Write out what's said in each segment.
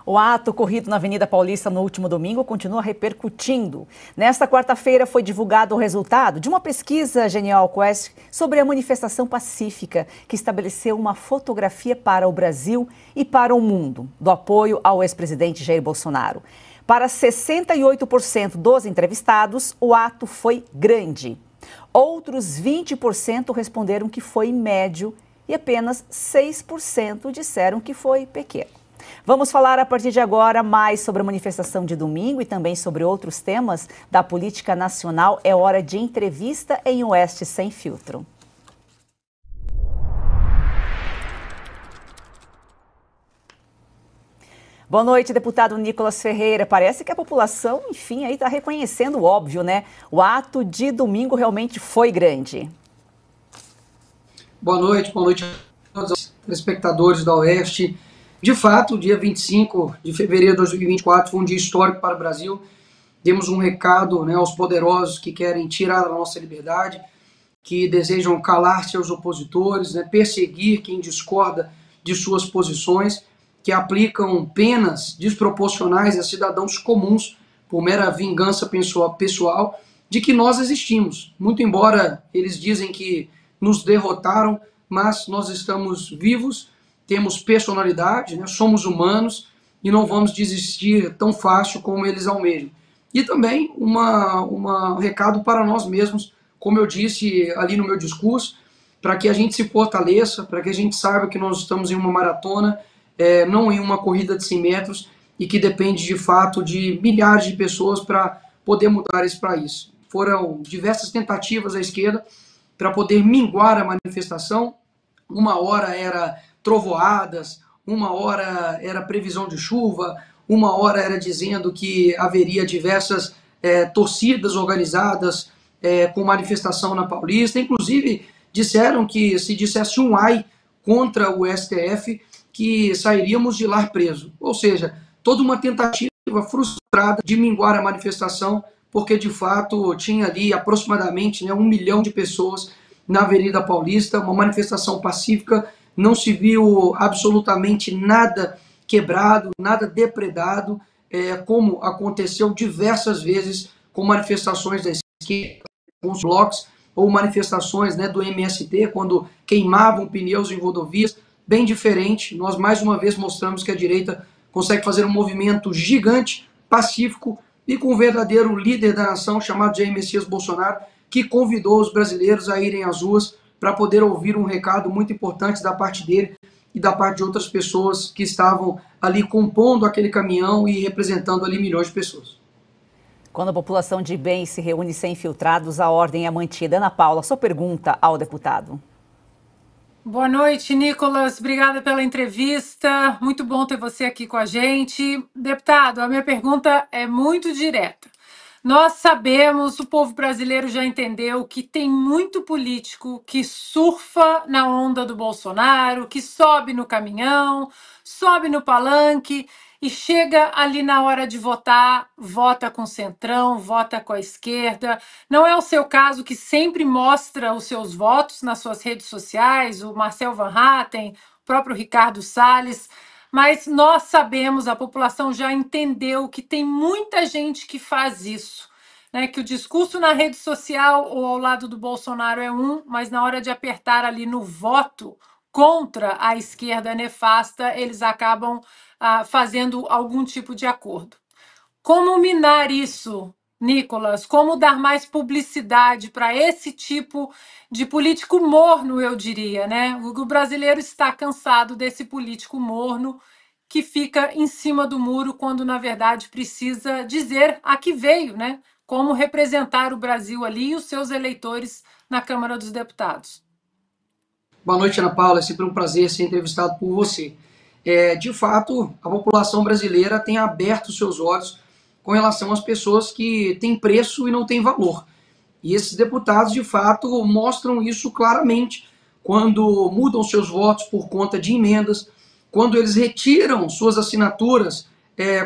O ato ocorrido na Avenida Paulista no último domingo continua repercutindo. Nesta quarta-feira foi divulgado o resultado de uma pesquisa Genial Quest sobre a manifestação pacífica, que estabeleceu uma fotografia para o Brasil e para o mundo do apoio ao ex-presidente Jair Bolsonaro. Para 68% dos entrevistados, o ato foi grande. Outros 20% responderam que foi médio e apenas 6% disseram que foi pequeno. Vamos falar a partir de agora mais sobre a manifestação de domingo e também sobre outros temas da política nacional. É hora de entrevista em Oeste Sem Filtro. Boa noite, deputado Nicolas Ferreira. Parece que a população, enfim, aí está reconhecendo o óbvio, né? O ato de domingo realmente foi grande. Boa noite a todos os telespectadores da Oeste. De fato, o dia 25 de fevereiro de 2024 foi um dia histórico para o Brasil. Demos um recado, né, aos poderosos que querem tirar a nossa liberdade, que desejam calar seus opositores, né, perseguir quem discorda de suas posições, que aplicam penas desproporcionais a cidadãos comuns por mera vingança pessoal, de que nós existimos. Muito embora eles dizem que nos derrotaram, mas nós estamos vivos, temos personalidade, né? Somos humanos e não vamos desistir tão fácil como eles almejam. E também um recado para nós mesmos, como eu disse ali no meu discurso, para que a gente se fortaleça, para que a gente saiba que nós estamos em uma maratona, não em uma corrida de 100 metros, e que depende de fato de milhares de pessoas para poder mudar esse país. Foram diversas tentativas à esquerda para poder minguar a manifestação. Uma hora era trovoadas, uma hora era previsão de chuva, uma hora era dizendo que haveria diversas torcidas organizadas com manifestação na Paulista. Inclusive, disseram que se dissesse um ai contra o STF, que sairíamos de lá preso. Ou seja, toda uma tentativa frustrada de minguar a manifestação, porque de fato tinha ali aproximadamente 1 milhão de pessoas na Avenida Paulista, uma manifestação pacífica, não se viu absolutamente nada quebrado, nada depredado, como aconteceu diversas vezes com manifestações da esquerda, com os blocos, ou manifestações, né, do MST, quando queimavam pneus em rodovias, bem diferente. Nós mais uma vez mostramos que a direita consegue fazer um movimento gigante, pacífico, e com um verdadeiro líder da nação, chamado Jair Messias Bolsonaro, que convidou os brasileiros a irem às ruas para poder ouvir um recado muito importante da parte dele e da parte de outras pessoas que estavam ali compondo aquele caminhão e representando ali milhões de pessoas. Quando a população de bem se reúne sem infiltrados, a ordem é mantida. Ana Paula, sua pergunta ao deputado. Boa noite, Nicolas. Obrigada pela entrevista. Muito bom ter você aqui com a gente. Deputado, a minha pergunta é muito direta. Nós sabemos, o povo brasileiro já entendeu que tem muito político que surfa na onda do Bolsonaro, que sobe no caminhão, sobe no palanque e chega ali na hora de votar, vota com o centrão, vota com a esquerda. Não é o seu caso, que sempre mostra os seus votos nas suas redes sociais, o Marcel Van Hatten, o próprio Ricardo Salles. Mas nós sabemos, a população já entendeu que tem muita gente que faz isso, né? Que o discurso na rede social ou ao lado do Bolsonaro é mas na hora de apertar ali no voto contra a esquerda nefasta, eles acabam fazendo algum tipo de acordo. Como minar isso, Nicolas? Como dar mais publicidade para esse tipo de político morno, eu diria, né? O brasileiro está cansado desse político morno que fica em cima do muro quando, na verdade, precisa dizer a que veio, né? Como representar o Brasil ali e os seus eleitores na Câmara dos Deputados. Boa noite, Ana Paula. É sempre um prazer ser entrevistado por você. De fato, a população brasileira tem aberto seus olhos com relação às pessoas que têm preço e não têm valor. E esses deputados, de fato, mostram isso claramente quando mudam seus votos por conta de emendas, quando eles retiram suas assinaturas,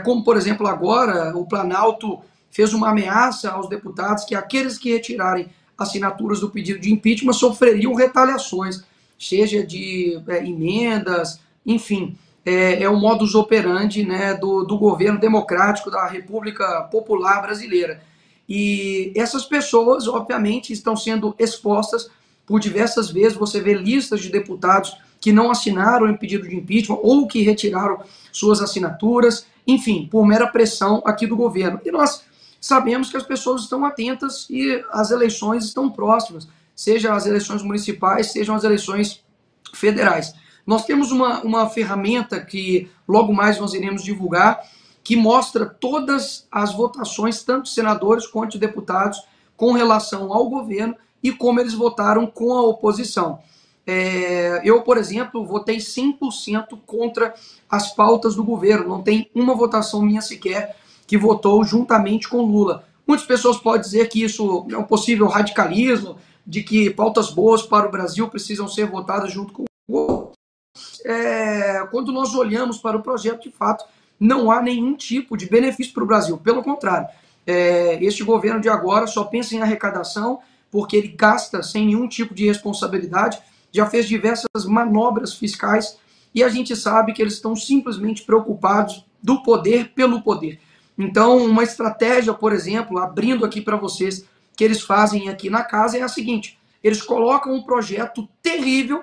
como, por exemplo, agora o Planalto fez uma ameaça aos deputados que aqueles que retirarem assinaturas do pedido de impeachment sofreriam retaliações, seja de emendas, enfim. é o modus operandi, né, do governo democrático da República Popular Brasileira. E essas pessoas, obviamente, estão sendo expostas por diversas vezes. Você vê listas de deputados que não assinaram o pedido de impeachment ou que retiraram suas assinaturas, enfim, por mera pressão aqui do governo. E nós sabemos que as pessoas estão atentas e as eleições estão próximas, seja as eleições municipais, sejam as eleições federais. Nós temos uma ferramenta que logo mais nós iremos divulgar, que mostra todas as votações, tanto de senadores quanto de deputados, com relação ao governo e como eles votaram com a oposição. Eu, por exemplo, votei 100% contra as pautas do governo. Não tem uma votação minha sequer que votou juntamente com Lula. Muitas pessoas podem dizer que isso é um possível radicalismo, de que pautas boas para o Brasil precisam ser votadas junto com o governo. Quando nós olhamos para o projeto, de fato, não há nenhum tipo de benefício para o Brasil. Pelo contrário, este governo de agora só pensa em arrecadação, porque ele gasta sem nenhum tipo de responsabilidade, já fez diversas manobras fiscais, e a gente sabe que eles estão simplesmente preocupados do poder pelo poder. Então, uma estratégia, por exemplo, abrindo aqui para vocês, que eles fazem aqui na casa é a seguinte: eles colocam um projeto terrível,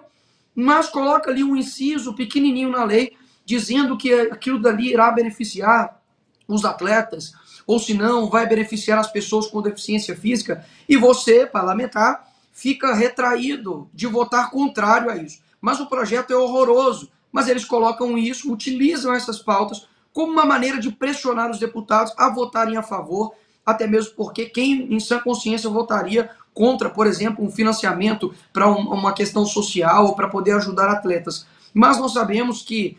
mas colocam ali um inciso pequenininho na lei, dizendo que aquilo dali irá beneficiar os atletas, ou se não, vai beneficiar as pessoas com deficiência física, e você, parlamentar, fica retraído de votar contrário a isso. Mas o projeto é horroroso, mas eles colocam isso, utilizam essas pautas como uma maneira de pressionar os deputados a votarem a favor, até mesmo porque quem em sã consciência votaria contra, por exemplo, um financiamento para uma questão social ou para poder ajudar atletas. Mas nós sabemos que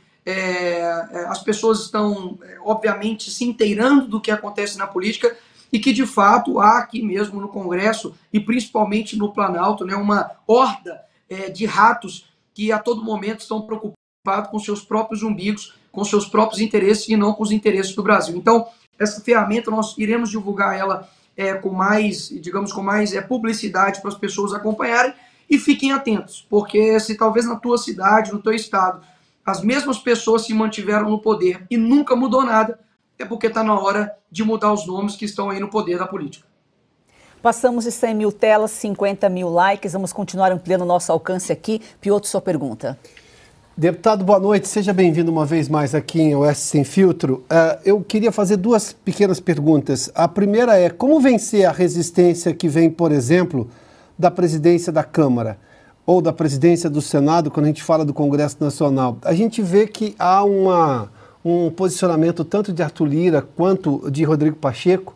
as pessoas estão, obviamente, se inteirando do que acontece na política e que, de fato, há aqui mesmo no Congresso e principalmente no Planalto, né, uma horda de ratos que a todo momento estão preocupados com seus próprios umbigos, com seus próprios interesses e não com os interesses do Brasil. Então, essa ferramenta nós iremos divulgar ela com mais, digamos, com mais publicidade para as pessoas acompanharem, e fiquem atentos, porque se talvez na tua cidade, no teu estado, as mesmas pessoas se mantiveram no poder e nunca mudou nada, é porque está na hora de mudar os nomes que estão aí no poder da política. Passamos de 100 mil telas, 50 mil likes, vamos continuar ampliando o nosso alcance aqui. Piotr, sua pergunta. Deputado, boa noite, seja bem-vindo uma vez mais aqui em Oeste Sem Filtro. Eu queria fazer duas pequenas perguntas. A primeira é, como vencer a resistência que vem, por exemplo, da presidência da Câmara ou da presidência do Senado, quando a gente fala do Congresso Nacional? A gente vê que há um posicionamento tanto de Arthur Lira quanto de Rodrigo Pacheco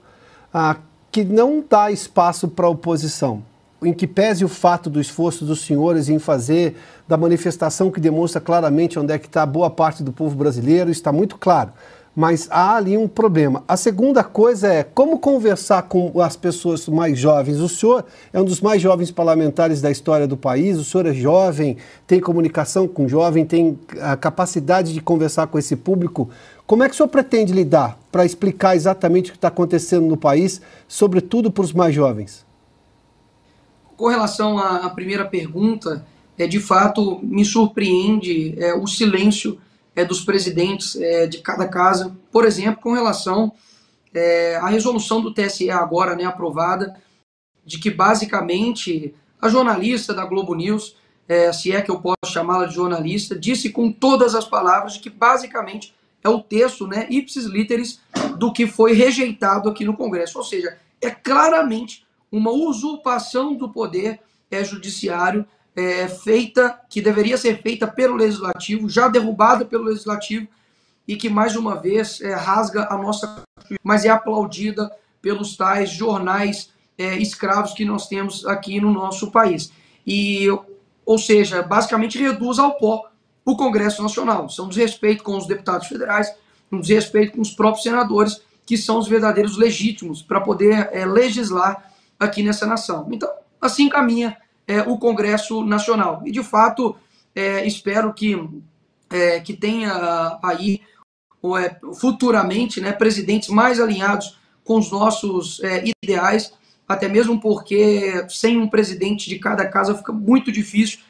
que não dá espaço para a oposição, em que pese o fato do esforço dos senhores em fazer da manifestação que demonstra claramente onde é que está boa parte do povo brasileiro, está muito claro, mas há ali um problema. A segunda coisa é como conversar com as pessoas mais jovens. O senhor é um dos mais jovens parlamentares da história do país, o senhor é jovem, tem comunicação com jovem, tem a capacidade de conversar com esse público. Como é que o senhor pretende lidar para explicar exatamente o que está acontecendo no país, sobretudo para os mais jovens? Com relação à primeira pergunta, de fato me surpreende o silêncio dos presidentes de cada casa. Por exemplo, com relação à resolução do TSE agora, né, aprovada, de que basicamente a jornalista da Globo News, se é que eu posso chamá-la de jornalista, disse com todas as palavras de que basicamente é o texto, né, ipsis literis, do que foi rejeitado aqui no Congresso. Ou seja, é claramente uma usurpação do poder judiciário feita, que deveria ser feita pelo Legislativo, já derrubada pelo Legislativo, e que mais uma vez rasga a nossa, mas é aplaudida pelos tais jornais escravos que nós temos aqui no nosso país. Ou seja, basicamente reduz ao pó o Congresso Nacional. Isso é um desrespeito com os deputados federais, um desrespeito com os próprios senadores, que são os verdadeiros legítimos para poder legislar aqui nessa nação. Então, assim caminha o Congresso Nacional. E, de fato, espero que tenha aí, futuramente, né, presidentes mais alinhados com os nossos ideais, até mesmo porque sem um presidente de cada casa fica muito difícil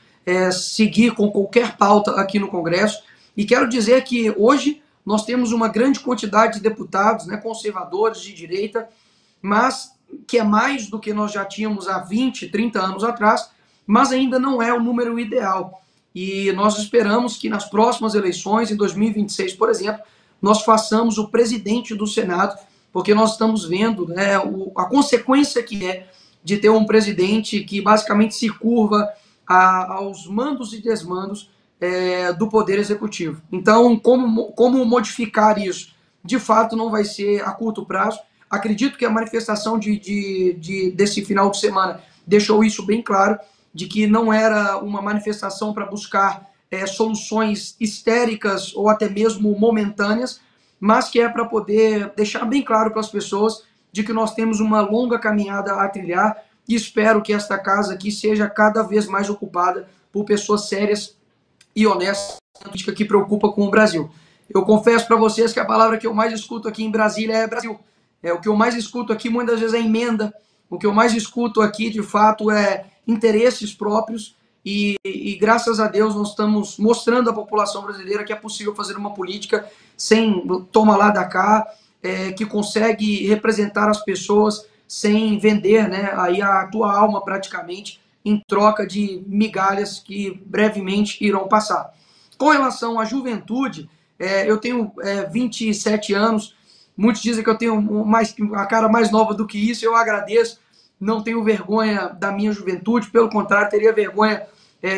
seguir com qualquer pauta aqui no Congresso. E quero dizer que hoje nós temos uma grande quantidade de deputados, né, conservadores de direita, mas que é mais do que nós já tínhamos há 20, 30 anos atrás, mas ainda não é o número ideal. E nós esperamos que nas próximas eleições, em 2026, por exemplo, nós façamos o presidente do Senado, porque nós estamos vendo, né, a consequência que é de ter um presidente que basicamente se curva aos mandos e desmandos do Poder Executivo. Então, como modificar isso? De fato, não vai ser a curto prazo. Acredito que a manifestação desse final de semana deixou isso bem claro, de que não era uma manifestação para buscar soluções histéricas ou até mesmo momentâneas, mas que é para poder deixar bem claro para as pessoas de que nós temos uma longa caminhada a trilhar e espero que esta casa aqui seja cada vez mais ocupada por pessoas sérias e honestas, política que preocupa com o Brasil. Eu confesso para vocês que a palavra que eu mais escuto aqui em Brasília é Brasil. O que eu mais escuto aqui muitas vezes é emenda, o que eu mais escuto aqui de fato é interesses próprios e graças a Deus nós estamos mostrando à população brasileira que é possível fazer uma política sem toma lá da cá, que consegue representar as pessoas sem vender, né, aí a tua alma praticamente em troca de migalhas que brevemente irão passar. Com relação à juventude, eu tenho 27 anos, muitos dizem que eu tenho a cara mais nova do que isso, eu agradeço, não tenho vergonha da minha juventude, pelo contrário, teria vergonha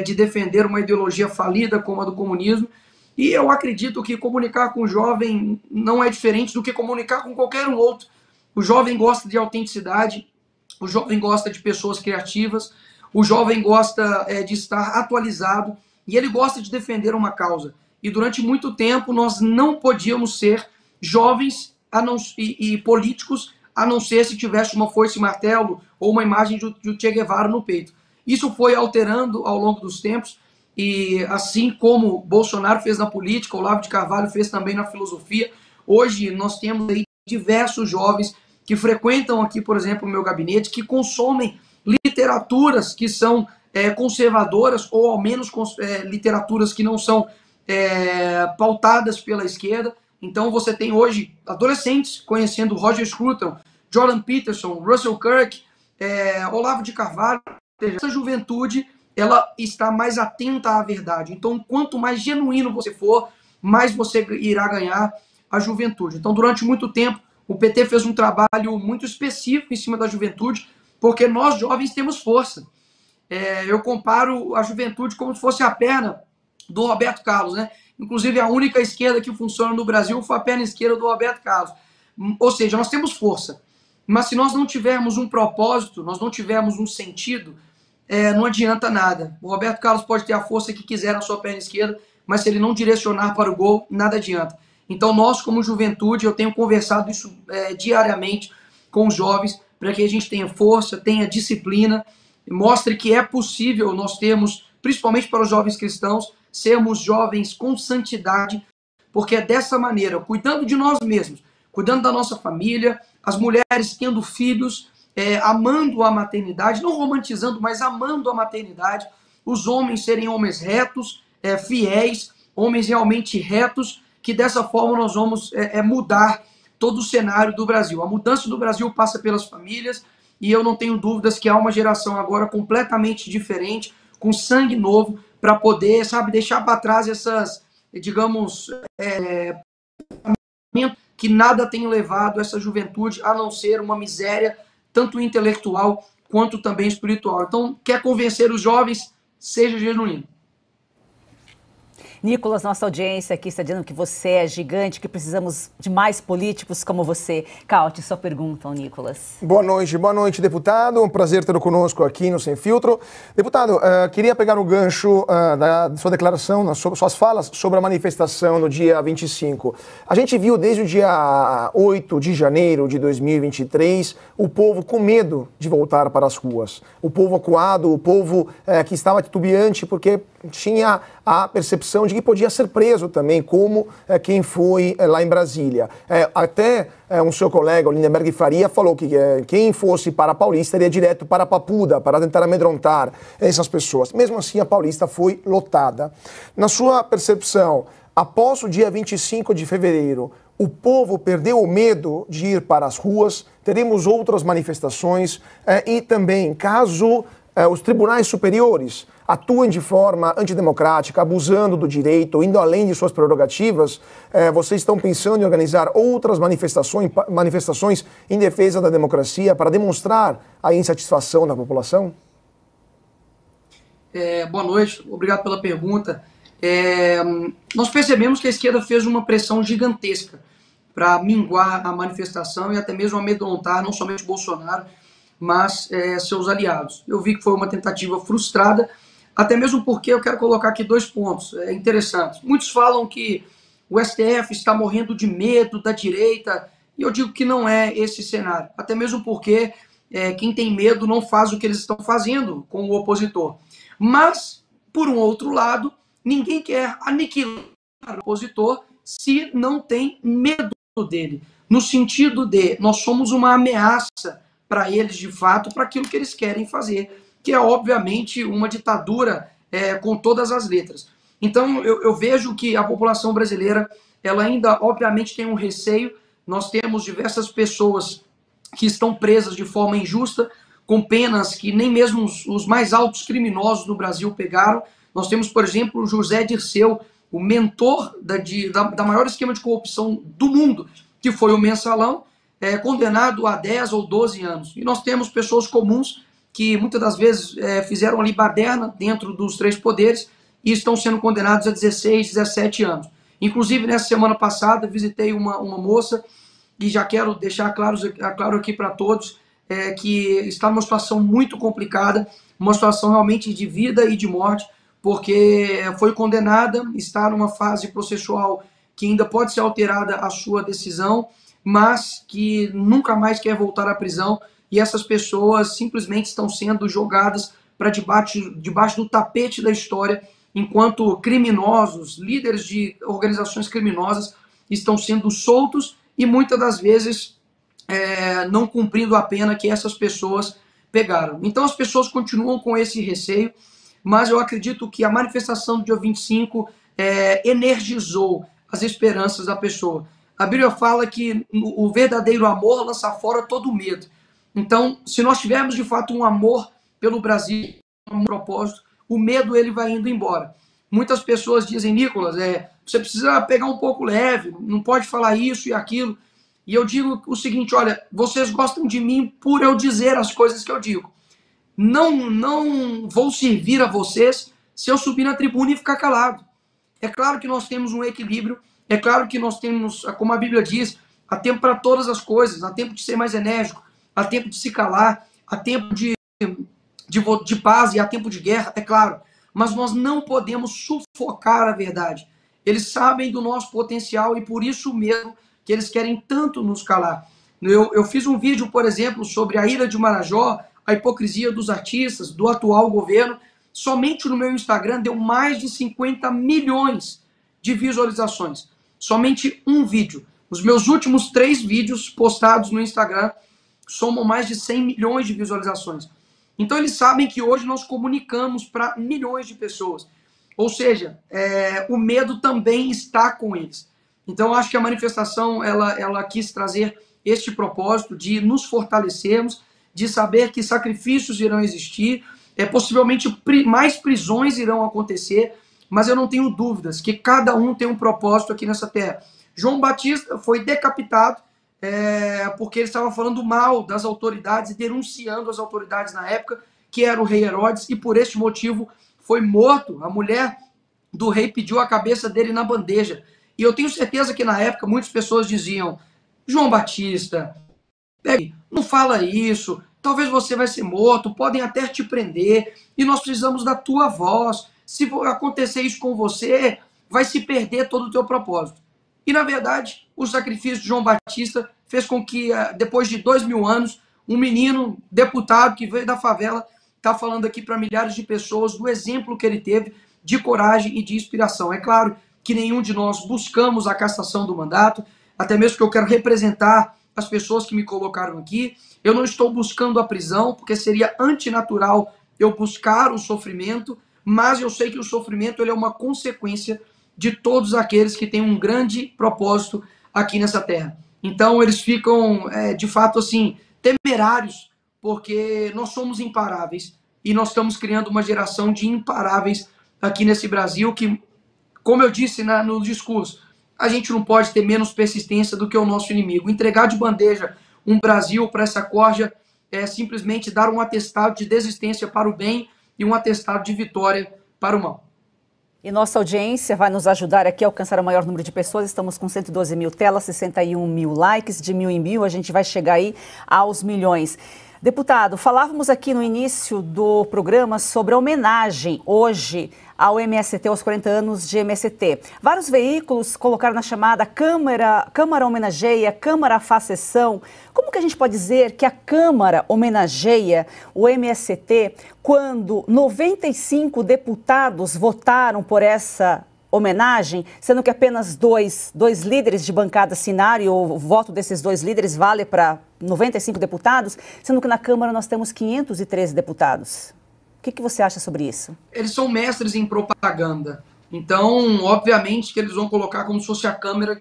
de defender uma ideologia falida como a do comunismo, e eu acredito que comunicar com o jovem não é diferente do que comunicar com qualquer um outro. O jovem gosta de autenticidade, o jovem gosta de pessoas criativas, o jovem gosta de estar atualizado e ele gosta de defender uma causa. E durante muito tempo nós não podíamos ser jovens e políticos a não ser se tivesse uma foice e martelo ou uma imagem do Che Guevara no peito. Isso foi alterando ao longo dos tempos e assim como Bolsonaro fez na política, Olavo de Carvalho fez também na filosofia, hoje nós temos aí diversos jovens que frequentam aqui, por exemplo, o meu gabinete, que consomem literaturas que são conservadoras ou ao menos literaturas que não são pautadas pela esquerda. Então você tem hoje adolescentes conhecendo Roger Scruton, Jordan Peterson, Russell Kirk, Olavo de Carvalho. Essa juventude ela está mais atenta à verdade. Então quanto mais genuíno você for, mais você irá ganhar a juventude. Então durante muito tempo o PT fez um trabalho muito específico em cima da juventude, porque nós jovens temos força. Eu comparo a juventude como se fosse a perna do Roberto Carlos, né? Inclusive a única esquerda que funciona no Brasil foi a perna esquerda do Roberto Carlos. Ou seja, nós temos força. Mas se nós não tivermos um propósito, nós não tivermos um sentido, não adianta nada. O Roberto Carlos pode ter a força que quiser na sua perna esquerda, mas se ele não direcionar para o gol, nada adianta. Então nós, como juventude, eu tenho conversado isso diariamente com os jovens, para que a gente tenha força, tenha disciplina, mostre que é possível nós termos, principalmente para os jovens cristãos, sermos jovens com santidade, porque é dessa maneira, cuidando de nós mesmos, cuidando da nossa família, as mulheres tendo filhos, amando a maternidade, não romantizando, mas amando a maternidade, os homens serem homens retos, fiéis, homens realmente retos, que dessa forma nós vamos mudar todo o cenário do Brasil. A mudança do Brasil passa pelas famílias e eu não tenho dúvidas que há uma geração agora completamente diferente, com sangue novo, para poder, deixar para trás essas, digamos, que nada tem levado essa juventude a não ser uma miséria, tanto intelectual quanto também espiritual. Então, quer convencer os jovens, seja genuíno. Nicolas, nossa audiência aqui está dizendo que você é gigante, que precisamos de mais políticos como você. Caute, sua pergunta, Nicolas. Boa noite, deputado. Um prazer tê-lo conosco aqui no Sem Filtro. Deputado, queria pegar o gancho da sua declaração, suas falas sobre a manifestação no dia 25. A gente viu desde o dia 8 de janeiro de 2023 o povo com medo de voltar para as ruas. O povo acuado, o povo que estava titubeante porque tinha a percepção de que podia ser preso também, como quem foi lá em Brasília. Até um seu colega, o Lindenberg Faria, falou que quem fosse para a Paulista iria direto para a Papuda, para tentar amedrontar essas pessoas. Mesmo assim, a Paulista foi lotada. Na sua percepção, Após o dia 25 de fevereiro, o povo perdeu o medo de ir para as ruas, teremos outras manifestações e também, caso os tribunais superiores atuem de forma antidemocrática, abusando do direito, indo além de suas prerrogativas, vocês estão pensando em organizar outras manifestações em defesa da democracia para demonstrar a insatisfação da população? Boa noite, obrigado pela pergunta. Nós percebemos que a esquerda fez uma pressão gigantesca para minguar a manifestação e até mesmo amedrontar não somente Bolsonaro, mas seus aliados. Eu vi que foi uma tentativa frustrada, até mesmo porque eu quero colocar aqui 2 pontos interessantes. Muitos falam que o STF está morrendo de medo da direita, e eu digo que não é esse cenário, até mesmo porque quem tem medo não faz o que eles estão fazendo com o opositor. Mas, por um outro lado, ninguém quer aniquilar o opositor se não tem medo dele. No sentido de, nós somos uma ameaça para eles, de fato, para aquilo que eles querem fazer, que é, obviamente, uma ditadura com todas as letras. Então, eu vejo que a população brasileira, ela ainda, obviamente, tem um receio. Nós temos diversas pessoas que estão presas de forma injusta, com penas que nem mesmo os mais altos criminosos do Brasil pegaram. Nós temos, por exemplo, o José Dirceu, o mentor da maior esquema de corrupção do mundo, que foi o Mensalão, condenado a 10 ou 12 anos. E nós temos pessoas comuns que muitas das vezes fizeram ali baderna dentro dos 3 poderes e estão sendo condenados a 16, 17 anos. Inclusive, nessa semana passada, visitei uma moça, e já quero deixar claro aqui para todos, que está numa situação muito complicada, uma situação realmente de vida e de morte, porque foi condenada, está numa fase processual que ainda pode ser alterada a sua decisão, mas que nunca mais quer voltar à prisão, e essas pessoas simplesmente estão sendo jogadas para debaixo do tapete da história, enquanto criminosos, líderes de organizações criminosas, estão sendo soltos e muitas das vezes não cumprindo a pena que essas pessoas pegaram. Então as pessoas continuam com esse receio, mas eu acredito que a manifestação do dia 25 energizou as esperanças da pessoa. A Bíblia fala que o verdadeiro amor lança fora todo o medo. Então, se nós tivermos de fato um amor pelo Brasil, um propósito, o medo ele vai indo embora. Muitas pessoas dizem, Nicolas, você precisa pegar um pouco leve, não pode falar isso e aquilo. E eu digo o seguinte, olha, vocês gostam de mim por eu dizer as coisas que eu digo. Não vou servir a vocês se eu subir na tribuna e ficar calado. É claro que nós temos um equilíbrio, é claro que nós temos, como a Bíblia diz, há tempo para todas as coisas, há tempo de ser mais enérgico, há tempo de se calar, há tempo de paz e há tempo de guerra, é claro. Mas nós não podemos sufocar a verdade. Eles sabem do nosso potencial e por isso mesmo que eles querem tanto nos calar. Eu fiz um vídeo, por exemplo, sobre a Ilha de Marajó, a hipocrisia dos artistas, do atual governo. Somente no meu Instagram deu mais de 50 milhões de visualizações. Somente um vídeo. Os meus últimos 3 vídeos postados no Instagram somam mais de 100 milhões de visualizações. Então eles sabem que hoje nós comunicamos para milhões de pessoas. Ou seja, o medo também está com eles. Então eu acho que a manifestação ela quis trazer este propósito de nos fortalecermos, de saber que sacrifícios irão existir, possivelmente mais prisões irão acontecer, mas eu não tenho dúvidas que cada um tem um propósito aqui nessa terra. João Batista foi decapitado porque ele estava falando mal das autoridades e denunciando as autoridades na época, que era o rei Herodes, e por este motivo foi morto. A mulher do rei pediu a cabeça dele na bandeja. E eu tenho certeza que na época muitas pessoas diziam, João Batista, não fala isso, talvez você vai ser morto, podem até te prender, e nós precisamos da tua voz. Se acontecer isso com você, vai se perder todo o teu propósito. E, na verdade, o sacrifício de João Batista fez com que, depois de 2000 anos, um menino deputado que veio da favela está falando aqui para milhares de pessoas do exemplo que ele teve de coragem e de inspiração. É claro que nenhum de nós buscamos a cassação do mandato, até mesmo que eu quero representar as pessoas que me colocaram aqui. Eu não estou buscando a prisão, porque seria antinatural eu buscar o sofrimento, mas eu sei que o sofrimento ele é uma consequência de todos aqueles que têm um grande propósito aqui nessa terra. Então eles ficam, de fato, assim, temerários, porque nós somos imparáveis e nós estamos criando uma geração de imparáveis aqui nesse Brasil que, como eu disse no discurso, a gente não pode ter menos persistência do que o nosso inimigo. Entregar de bandeja um Brasil para essa corja é simplesmente dar um atestado de desistência para o bem e um atestado de vitória para o mal. E nossa audiência vai nos ajudar aqui a alcançar o maior número de pessoas. Estamos com 112 mil telas, 61 mil likes, de 1.000 em 1.000. A gente vai chegar aí aos milhões. Deputado, falávamos aqui no início do programa sobre a homenagem hoje ao MST, aos 40 anos de MST. Vários veículos colocaram na chamada Câmara homenageia, Câmara faz sessão. Como que a gente pode dizer que a Câmara homenageia o MST quando 95 deputados votaram por essa homenagem, sendo que apenas dois líderes de bancada assinaram, e o voto desses 2 líderes vale para 95 deputados, sendo que na Câmara nós temos 513 deputados. O que você acha sobre isso? Eles são mestres em propaganda. Então, obviamente que eles vão colocar como se fosse a Câmara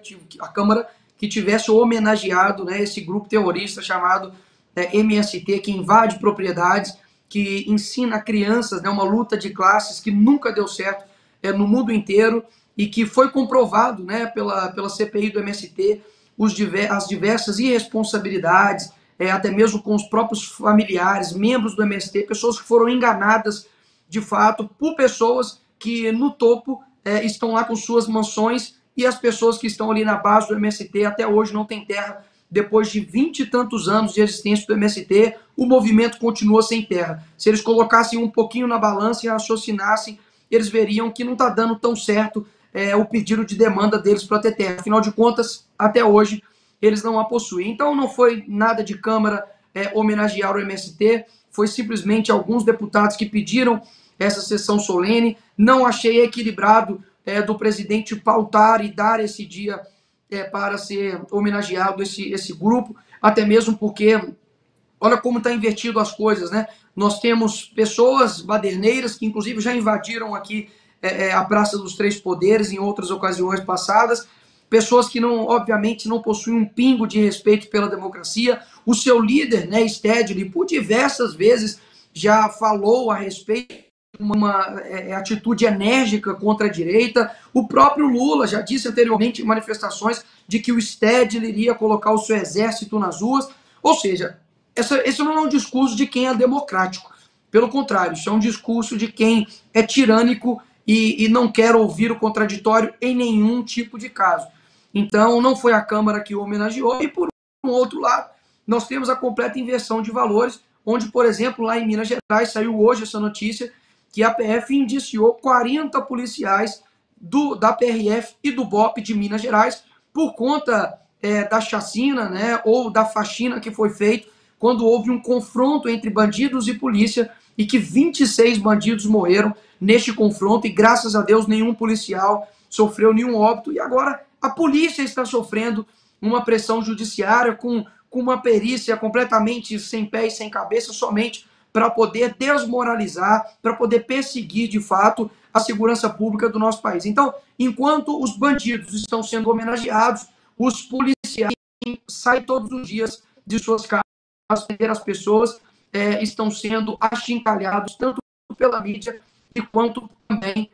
que tivesse homenageado, né, esse grupo terrorista chamado MST, que invade propriedades, que ensina a crianças, né, uma luta de classes que nunca deu certo no mundo inteiro e que foi comprovado, né, pela CPI do MST, as diversas irresponsabilidades, até mesmo com os próprios familiares, membros do MST, pessoas que foram enganadas de fato por pessoas que no topo estão lá com suas mansões, e as pessoas que estão ali na base do MST até hoje não têm terra. Depois de 20 e tantos anos de existência do MST, o movimento continua sem terra. Se eles colocassem um pouquinho na balança e raciocinassem, eles veriam que não está dando tão certo o pedido de demanda deles para ter terra. Afinal de contas, até hoje, eles não a possuem. Então, não foi nada de Câmara homenagear o MST, foi simplesmente alguns deputados que pediram essa sessão solene. Não achei equilibrado do presidente pautar e dar esse dia para ser homenageado esse grupo, até mesmo porque, olha como está invertido as coisas, né? Nós temos pessoas baderneiras que, inclusive, já invadiram aqui a Praça dos Três Poderes em outras ocasiões passadas, pessoas que, obviamente, não possuem um pingo de respeito pela democracia. O seu líder, né, Stedley, por diversas vezes já falou a respeito de uma atitude enérgica contra a direita. O próprio Lula já disse anteriormente em manifestações de que o Stedley iria colocar o seu exército nas ruas. Ou seja, esse não é um discurso de quem é democrático. Pelo contrário, isso é um discurso de quem é tirânico e não quer ouvir o contraditório em nenhum tipo de caso. Então, não foi a Câmara que o homenageou. E, por um outro lado, nós temos a completa inversão de valores, onde, por exemplo, lá em Minas Gerais, saiu hoje essa notícia, que a PF indiciou 40 policiais da PRF e do BOP de Minas Gerais por conta da chacina, né, ou da faxina que foi feita quando houve um confronto entre bandidos e polícia, e que 26 bandidos morreram neste confronto, e graças a Deus nenhum policial sofreu nenhum óbito. E agora a polícia está sofrendo uma pressão judiciária com uma perícia completamente sem pé e sem cabeça, somente para poder desmoralizar, para poder perseguir de fato a segurança pública do nosso país. Então, enquanto os bandidos estão sendo homenageados, os policiais saem todos os dias de suas casas, as pessoas estão sendo achincalhados tanto pela mídia quanto também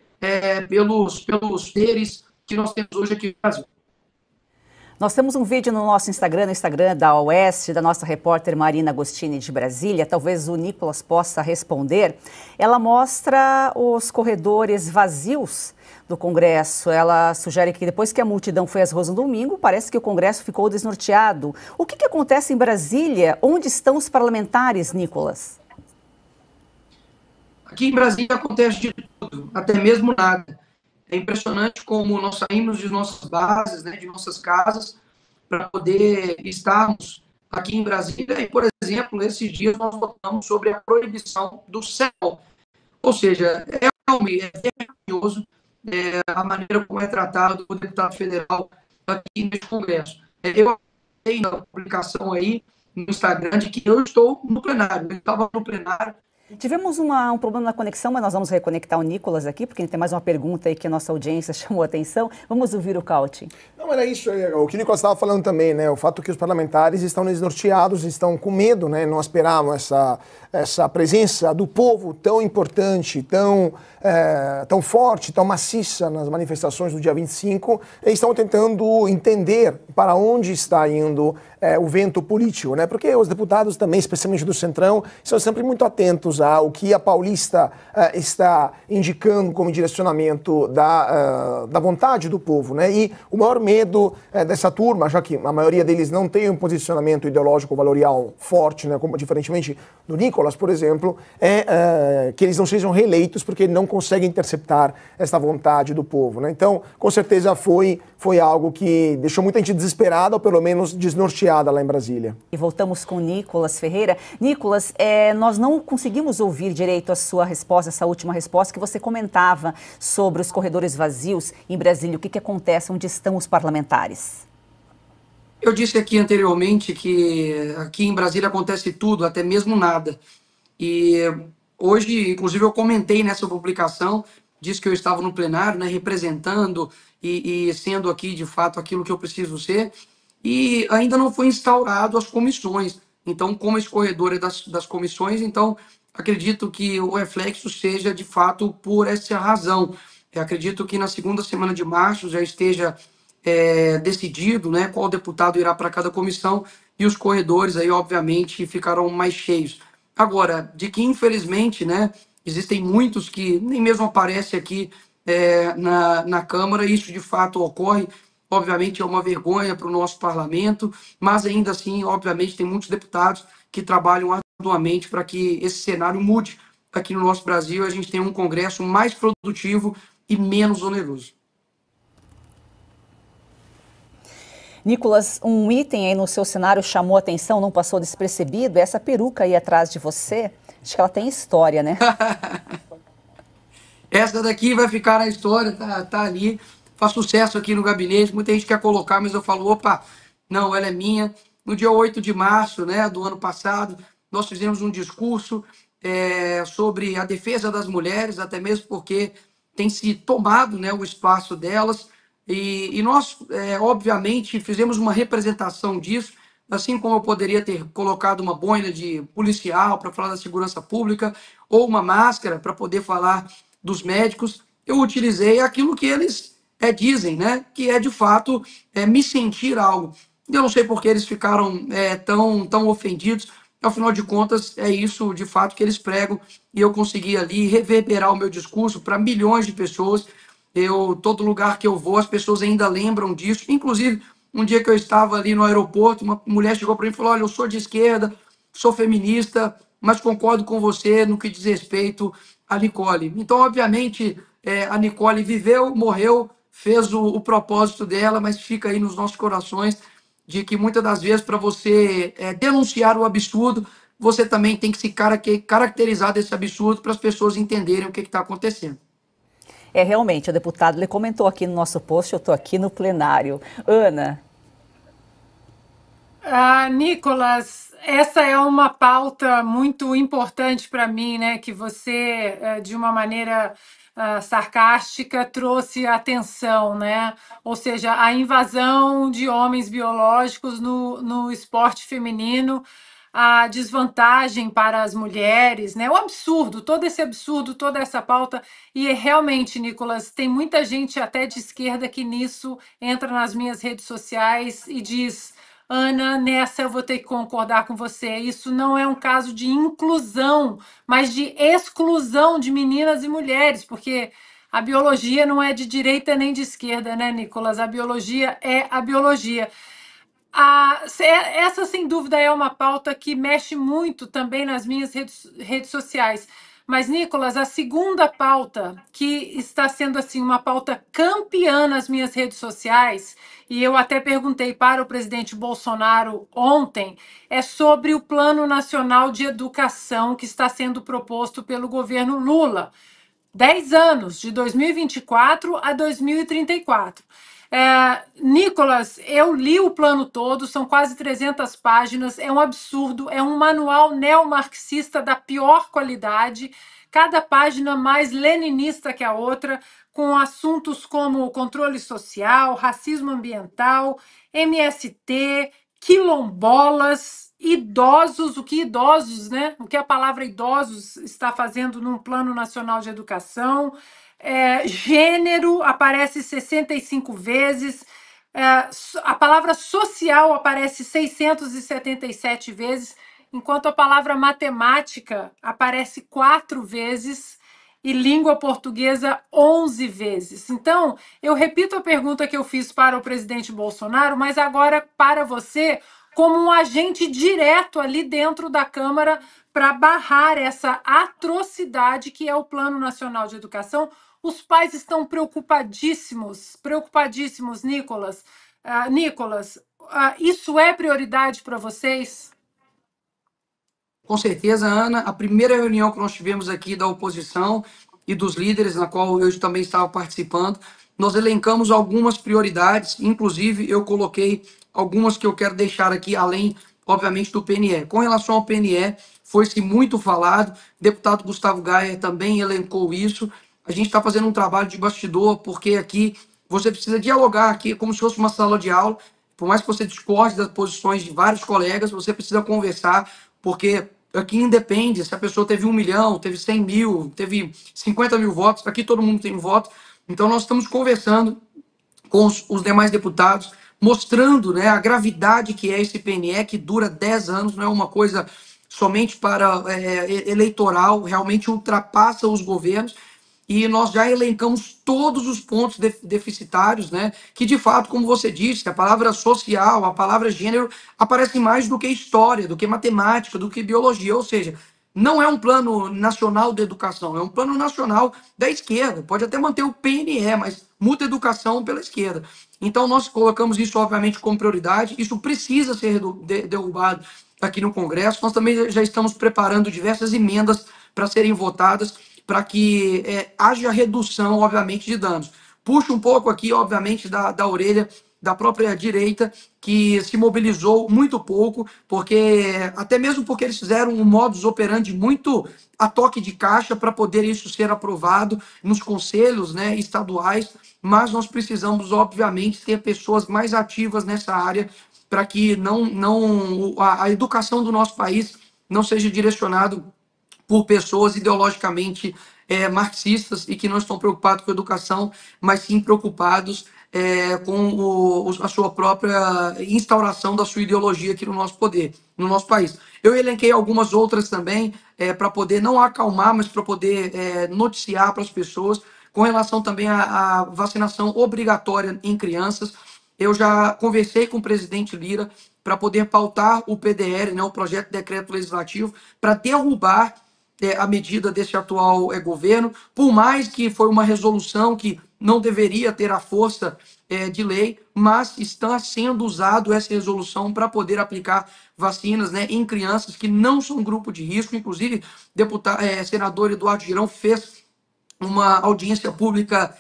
pelos seres que nós temos hoje aqui no Brasil. Nós temos um vídeo no nosso Instagram, no Instagram da Oeste, da nossa repórter Marina Agostini de Brasília, talvez o Nicolas possa responder. Ela mostra os corredores vazios do Congresso. Ela sugere que depois que a multidão foi às ruas no domingo, parece que o Congresso ficou desnorteado. O que acontece em Brasília? Onde estão os parlamentares, Nicolas? Aqui em Brasília acontece de tudo, até mesmo nada. É impressionante como nós saímos de nossas bases, né, de nossas casas, para poder estarmos aqui em Brasília. E, por exemplo, esses dias nós votamos sobre a proibição do céu. Ou seja, é vergonhoso a maneira como é tratado o deputado federal aqui neste Congresso. Eu tenho na publicação aí no Instagram de que eu estou no plenário. Eu estava no plenário Tivemos um problema na conexão, mas nós vamos reconectar o Nicolas aqui, porque tem mais uma pergunta aí que a nossa audiência chamou a atenção. Vamos ouvir o Cauti. Não, era isso, o que o Nicolas estava falando também, né? O fato que os parlamentares estão desnorteados, estão com medo, né? Não esperavam essa presença do povo tão importante, tão forte, tão maciça nas manifestações do dia 25, e estão tentando entender para onde está indo o vento político, né? Porque os deputados também, especialmente do Centrão, são sempre muito atentos ao que a Paulista está indicando como direcionamento da vontade do povo, né? E o maior medo dessa turma, já que a maioria deles não tem um posicionamento ideológico valorial forte, né? Como diferentemente do Nicolas, por exemplo, é que eles não sejam reeleitos porque não conseguem interceptar essa vontade do povo, né? Então, com certeza foi algo que deixou muita gente desesperada, ou pelo menos desnorteada lá em Brasília. E voltamos com Nicolas Ferreira. Nicolas, nós não conseguimos ouvir direito a sua resposta, essa última resposta que você comentava sobre os corredores vazios em Brasília. O que acontece, onde estão os parlamentares? Eu disse aqui anteriormente que aqui em Brasília acontece tudo, até mesmo nada. E hoje, inclusive, eu comentei nessa publicação, disse que eu estava no plenário, né, representando e sendo aqui, de fato, aquilo que eu preciso ser. E ainda não foi instaurado as comissões. Então, como esse corredor é das comissões, então acredito que o reflexo seja, de fato, por essa razão. Eu acredito que na segunda semana de março já esteja decidido, né, qual deputado irá para cada comissão, e os corredores aí, obviamente, ficarão mais cheios. Agora, de que, infelizmente, né, existem muitos que nem mesmo aparecem aqui na Câmara, e isso de fato ocorre. Obviamente é uma vergonha para o nosso parlamento, mas ainda assim, obviamente, tem muitos deputados que trabalham arduamente para que esse cenário mude aqui no nosso Brasil, a gente tem um Congresso mais produtivo e menos oneroso. Nicolas, um item aí no seu cenário chamou a atenção, não passou despercebido, essa peruca aí atrás de você, acho que ela tem história, né? Essa daqui vai ficar na história, tá ali, faz sucesso aqui no gabinete, muita gente quer colocar, mas eu falo, opa, não, ela é minha. No dia 8 de março, né, do ano passado, nós fizemos um discurso sobre a defesa das mulheres, até mesmo porque tem se tomado, né, o espaço delas, e nós, obviamente, fizemos uma representação disso, assim como eu poderia ter colocado uma boina de policial para falar da segurança pública, ou uma máscara para poder falar dos médicos, eu utilizei aquilo que eles dizem, né, que é de fato me sentir algo. Eu não sei por que eles ficaram tão ofendidos, afinal de contas é isso de fato que eles pregam, e eu consegui ali reverberar o meu discurso para milhões de pessoas. Todo lugar que eu vou, as pessoas ainda lembram disso. Inclusive, um dia que eu estava ali no aeroporto, uma mulher chegou para mim e falou, olha, eu sou de esquerda, sou feminista, mas concordo com você no que diz respeito a Nicole. Então, obviamente, a Nicole viveu, morreu, fez o propósito dela, mas fica aí nos nossos corações de que muitas das vezes, para você denunciar o absurdo, você também tem que se caracterizar desse absurdo para as pessoas entenderem o que está acontecendo. Realmente, o deputado, ele comentou aqui no nosso post, eu estou aqui no plenário. Ana. Nicolas, essa é uma pauta muito importante para mim, né? Que você, de uma maneira sarcástica, trouxe atenção, né? Ou seja, a invasão de homens biológicos no esporte feminino, a desvantagem para as mulheres, né? O absurdo, todo esse absurdo, toda essa pauta. E realmente, Nicolas, tem muita gente até de esquerda que nisso entra nas minhas redes sociais e diz: Ana, nessa eu vou ter que concordar com você. Isso não é um caso de inclusão, mas de exclusão de meninas e mulheres, porque a biologia não é de direita nem de esquerda, né, Nicolas? A biologia é a biologia. Essa, sem dúvida, é uma pauta que mexe muito também nas minhas redes sociais. Mas, Nicolas, a segunda pauta, que está sendo assim uma pauta campeã nas minhas redes sociais, e eu até perguntei para o presidente Bolsonaro ontem, é sobre o Plano Nacional de Educação que está sendo proposto pelo governo Lula. 10 anos, de 2024 a 2034. Nicolas, eu li o plano todo, são quase 300 páginas, é um absurdo, é um manual neomarxista da pior qualidade, cada página mais leninista que a outra, com assuntos como controle social, racismo ambiental, MST, quilombolas, idosos, o que idosos, né? O que a palavra idosos está fazendo num plano nacional de educação. Gênero aparece 65 vezes, a palavra social aparece 677 vezes, enquanto a palavra matemática aparece 4 vezes e língua portuguesa 11 vezes. Então, eu repito a pergunta que eu fiz para o presidente Bolsonaro, mas agora para você, como um agente direto ali dentro da Câmara para barrar essa atrocidade que é o Plano Nacional de Educação. Os pais estão preocupadíssimos, preocupadíssimos, Nicolas. Nicolas, isso é prioridade para vocês? Com certeza, Ana, a primeira reunião que nós tivemos aqui da oposição e dos líderes, na qual eu também estava participando, nós elencamos algumas prioridades, inclusive eu coloquei algumas que eu quero deixar aqui, além, obviamente, do PNE. Com relação ao PNE, foi-se muito falado, o deputado Gustavo Gayer também elencou isso. A gente está fazendo um trabalho de bastidor, porque aqui você precisa dialogar, aqui como se fosse uma sala de aula, por mais que você discorde das posições de vários colegas, você precisa conversar, porque aqui independe se a pessoa teve 1 milhão, teve 100 mil, teve 50 mil votos, aqui todo mundo tem um voto. Então nós estamos conversando com os demais deputados, mostrando, né, a gravidade que é esse PNE, que dura 10 anos, não é uma coisa somente para eleitoral, realmente ultrapassa os governos, e nós já elencamos todos os pontos deficitários, né? Que de fato, como você disse, a palavra social, a palavra gênero aparece mais do que história, do que matemática, do que biologia, ou seja, não é um plano nacional de educação, é um plano nacional da esquerda. Pode até manter o PNE, mas muda a educação pela esquerda. Então nós colocamos isso, obviamente, como prioridade. Isso precisa ser derrubado aqui no Congresso. Nós também já estamos preparando diversas emendas para serem votadas, para que haja redução, obviamente, de danos. Puxa um pouco aqui, obviamente, da orelha da própria direita, que se mobilizou muito pouco, porque até mesmo porque eles fizeram um modus operandi muito a toque de caixa para poder isso ser aprovado nos conselhos, né, estaduais, mas nós precisamos, obviamente, ter pessoas mais ativas nessa área para que a educação do nosso país não seja direcionado por pessoas ideologicamente marxistas e que não estão preocupados com a educação, mas sim preocupados com a sua própria instauração da sua ideologia aqui no nosso poder, no nosso país. Eu elenquei algumas outras também para poder não acalmar, mas para poder noticiar para as pessoas com relação também à vacinação obrigatória em crianças. Eu já conversei com o presidente Lira para poder pautar o PDL, né, o projeto de decreto legislativo, para derrubar a medida desse atual governo, por mais que foi uma resolução que não deveria ter a força de lei, mas está sendo usado essa resolução para poder aplicar vacinas, né, em crianças que não são grupo de risco. Inclusive, senador Eduardo Girão fez uma audiência pública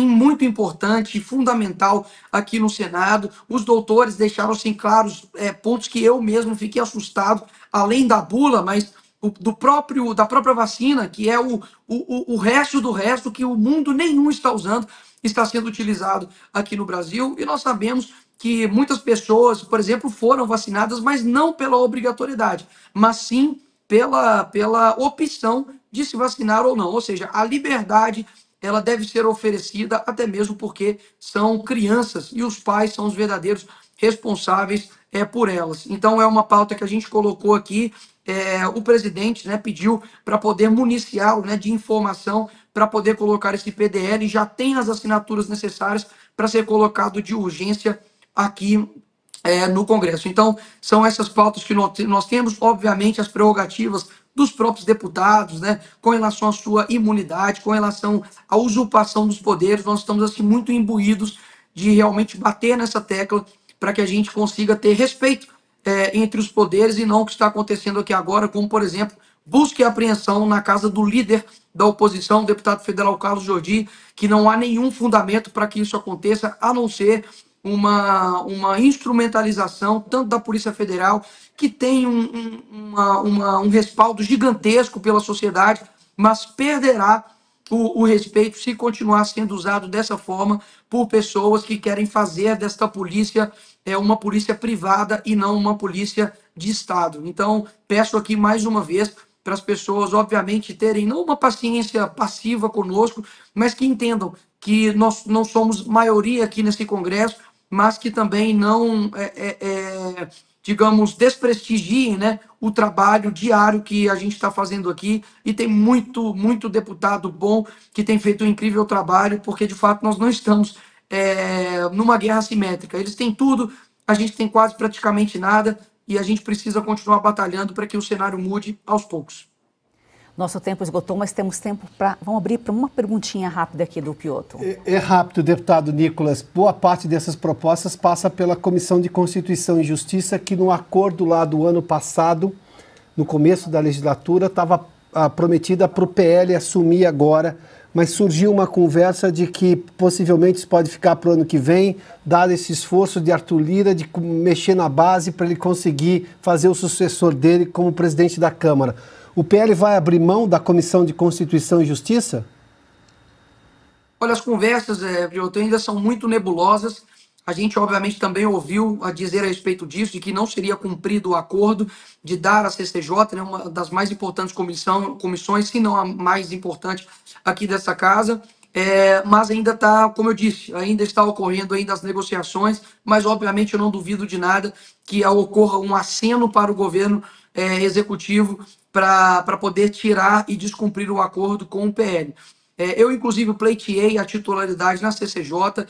muito importante e fundamental aqui no Senado. Os doutores deixaram assim claros pontos que eu mesmo fiquei assustado, além da bula, mas da própria vacina, que é o resto do resto que o mundo nenhum está usando, está sendo utilizado aqui no Brasil. E nós sabemos que muitas pessoas, por exemplo, foram vacinadas, mas não pela obrigatoriedade, mas sim pela opção de se vacinar ou não. Ou seja, a liberdade ela deve ser oferecida, até mesmo porque são crianças e os pais são os verdadeiros responsáveis por elas. Então é uma pauta que a gente colocou aqui. O presidente, né, pediu para poder municiá-lo, né, de informação para poder colocar esse PDL, já tem as assinaturas necessárias para ser colocado de urgência aqui no Congresso. Então, são essas pautas que nós temos, obviamente, as prerrogativas dos próprios deputados, né, com relação à sua imunidade, com relação à usurpação dos poderes. Nós estamos assim muito imbuídos de realmente bater nessa tecla para que a gente consiga ter respeito entre os poderes e não o que está acontecendo aqui agora, como, por exemplo, busca e apreensão na casa do líder da oposição, o deputado federal Carlos Jordi, que não há nenhum fundamento para que isso aconteça, a não ser uma instrumentalização, tanto da Polícia Federal, que tem um respaldo gigantesco pela sociedade, mas perderá o respeito se continuar sendo usado dessa forma por pessoas que querem fazer desta polícia uma polícia privada e não uma polícia de Estado. Então, peço aqui mais uma vez para as pessoas, obviamente, terem não uma paciência passiva conosco, mas que entendam que nós não somos maioria aqui nesse Congresso, mas que também não, digamos, desprestigiem, né, o trabalho diário que a gente está fazendo aqui. E tem muito deputado bom que tem feito um incrível trabalho, porque, de fato, nós não estamos numa guerra assimétrica. Eles têm tudo, a gente tem quase praticamente nada, e a gente precisa continuar batalhando para que o cenário mude aos poucos. Nosso tempo esgotou, mas temos tempo para... Vamos abrir para uma perguntinha rápida aqui do Piotr. É rápido, deputado Nicolas. Boa parte dessas propostas passa pela Comissão de Constituição e Justiça, que no acordo lá do ano passado, no começo da legislatura, estava prometida para o PL assumir agora, mas surgiu uma conversa de que possivelmente isso pode ficar para o ano que vem, dado esse esforço de Arthur Lira de mexer na base para ele conseguir fazer o sucessor dele como presidente da Câmara. O PL vai abrir mão da Comissão de Constituição e Justiça? Olha, as conversas, Piotr, ainda são muito nebulosas. A gente, obviamente, também ouviu a dizer a respeito disso, de que não seria cumprido o acordo de dar à CCJ, né, uma das mais importantes comissões, se não a mais importante aqui dessa casa. Mas ainda está, como eu disse, ainda está ocorrendo ainda as negociações, mas, obviamente, eu não duvido de nada que ocorra um aceno para o governo executivo para poder tirar e descumprir o acordo com o PL. Eu, inclusive, pleiteei a titularidade na CCJ.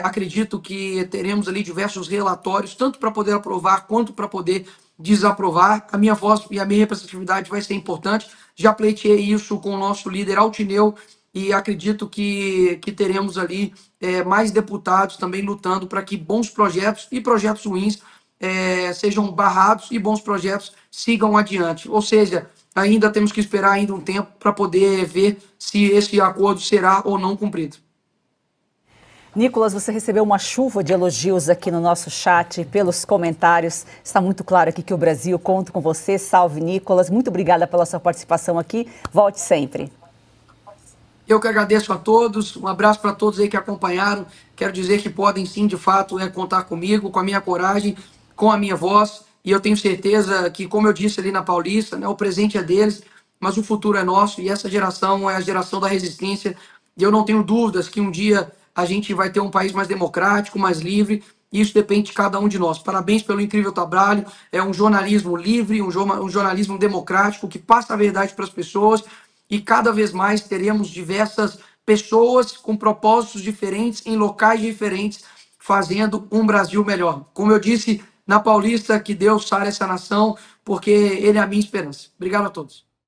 Acredito que teremos ali diversos relatórios, tanto para poder aprovar quanto para poder desaprovar. A minha voz e a minha representatividade vai ser importante. Já pleiteei isso com o nosso líder Altineu e acredito que teremos ali mais deputados também lutando para que bons projetos e projetos ruins sejam barrados e bons projetos sigam adiante. Ou seja, ainda temos que esperar ainda um tempo para poder ver se esse acordo será ou não cumprido. Nicolas, você recebeu uma chuva de elogios aqui no nosso chat, pelos comentários. Está muito claro aqui que o Brasil conta com você. Salve, Nicolas. Muito obrigada pela sua participação aqui. Volte sempre. Eu que agradeço a todos. Um abraço para todos aí que acompanharam. Quero dizer que podem sim, de fato, contar comigo, com a minha coragem, com a minha voz. E eu tenho certeza que, como eu disse ali na Paulista, né, o presente é deles, mas o futuro é nosso. E essa geração é a geração da resistência. E eu não tenho dúvidas que um dia a gente vai ter um país mais democrático, mais livre. E isso depende de cada um de nós. Parabéns pelo incrível trabalho. É um jornalismo livre, um jornalismo democrático que passa a verdade para as pessoas. E cada vez mais teremos diversas pessoas com propósitos diferentes, em locais diferentes, fazendo um Brasil melhor. Como eu disse na Paulista, que Deus sare essa nação, porque Ele é a minha esperança. Obrigado a todos.